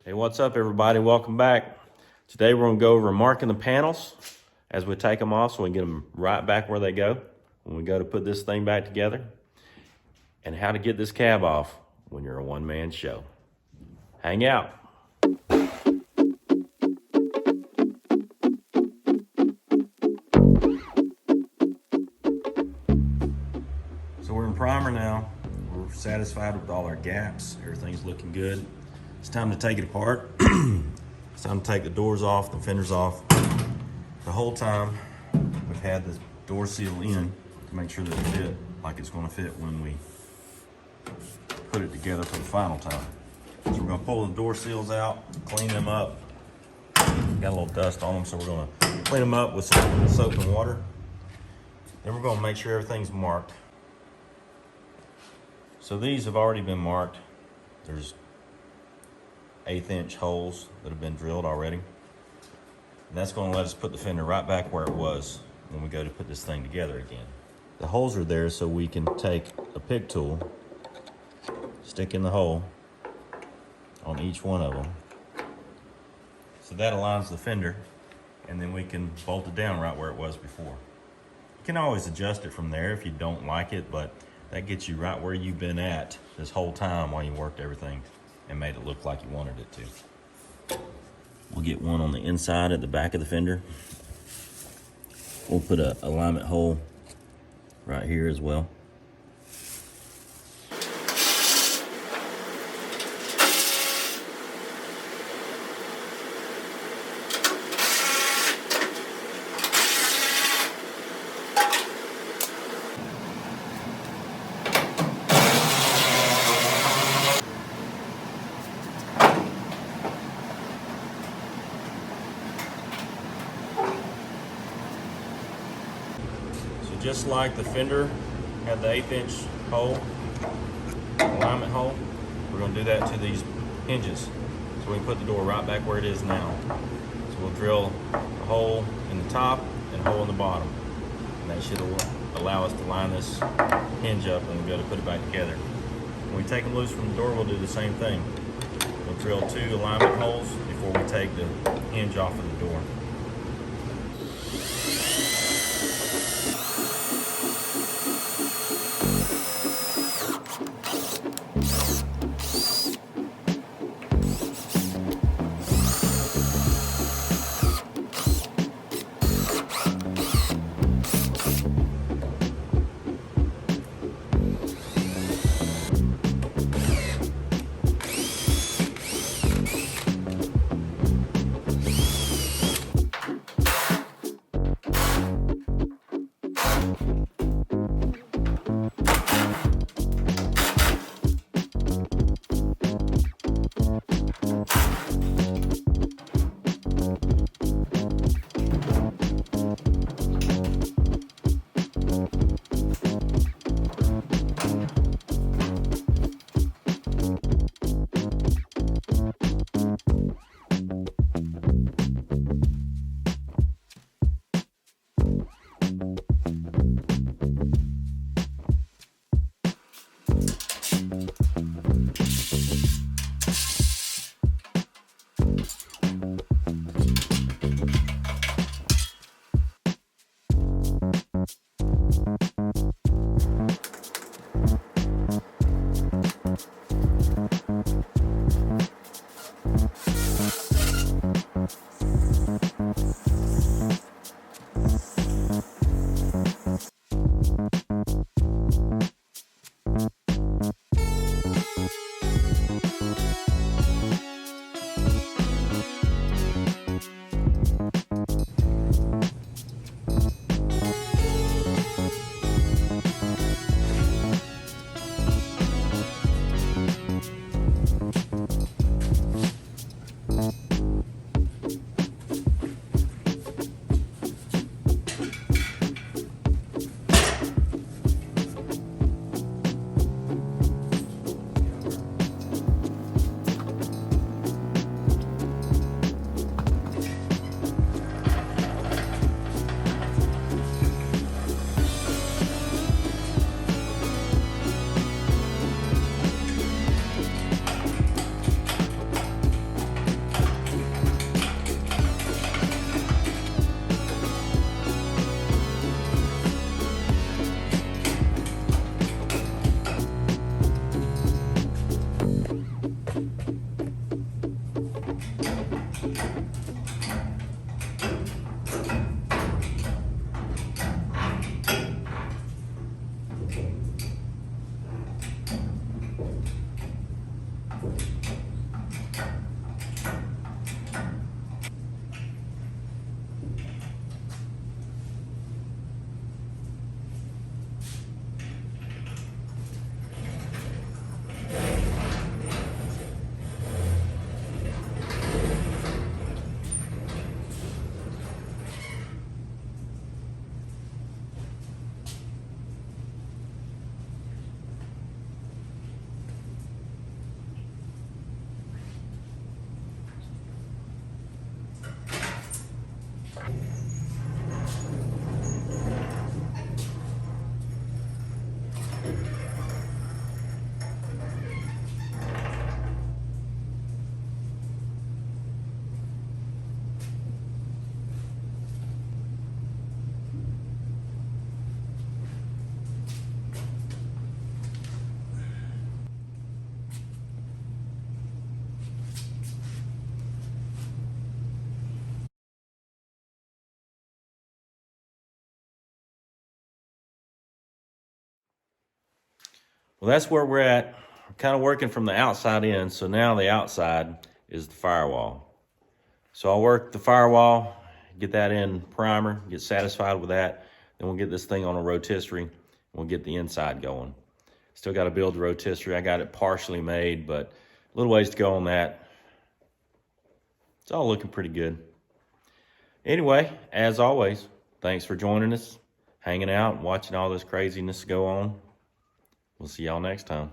Hey, what's up everybody? Welcome back. Today we're gonna go over marking the panels as we take them off so we can get them right back where they go when we go to put this thing back together, and how to get this cab off when you're a one-man show. Hang out. So we're in primer now. We're satisfied with all our gaps. Everything's looking good. It's time to take it apart. It's time to take the doors off, the fenders off. The whole time we've had this door seal in to make sure that it fit like it's gonna fit when we put it together for the final time. So we're gonna pull the door seals out, clean them up. Got a little dust on them, so we're gonna clean them up with some soap and water. Then we're gonna make sure everything's marked. So these have already been marked. There's 1/8 inch holes that have been drilled already. And that's gonna let us put the fender right back where it was when we go to put this thing together again. The holes are there so we can take a pig tool, stick in the hole on each one of them. So that aligns the fender, and then we can bolt it down right where it was before. You can always adjust it from there if you don't like it, but that gets you right where you've been at this whole time while you worked everything and made it look like you wanted it to. We'll get one on the inside at the back of the fender. We'll put a alignment hole right here as well. Just like the fender had the 1/8 inch hole, alignment hole, we're going to do that to these hinges so we can put the door right back where it is now. So we'll drill a hole in the top and a hole in the bottom, and that should allow us to line this hinge up and we'll be able to put it back together. When we take them loose from the door, we'll do the same thing. We'll drill 2 alignment holes before we take the hinge off of the door. Well, that's where we're at. We're kind of working from the outside in, so now the outside is the firewall. So I'll work the firewall, get that in primer, get satisfied with that. Then we'll get this thing on a rotisserie, and we'll get the inside going. Still got to build the rotisserie. I got it partially made, but a little ways to go on that. It's all looking pretty good. Anyway, as always, thanks for joining us, hanging out, watching all this craziness go on. We'll see y'all next time.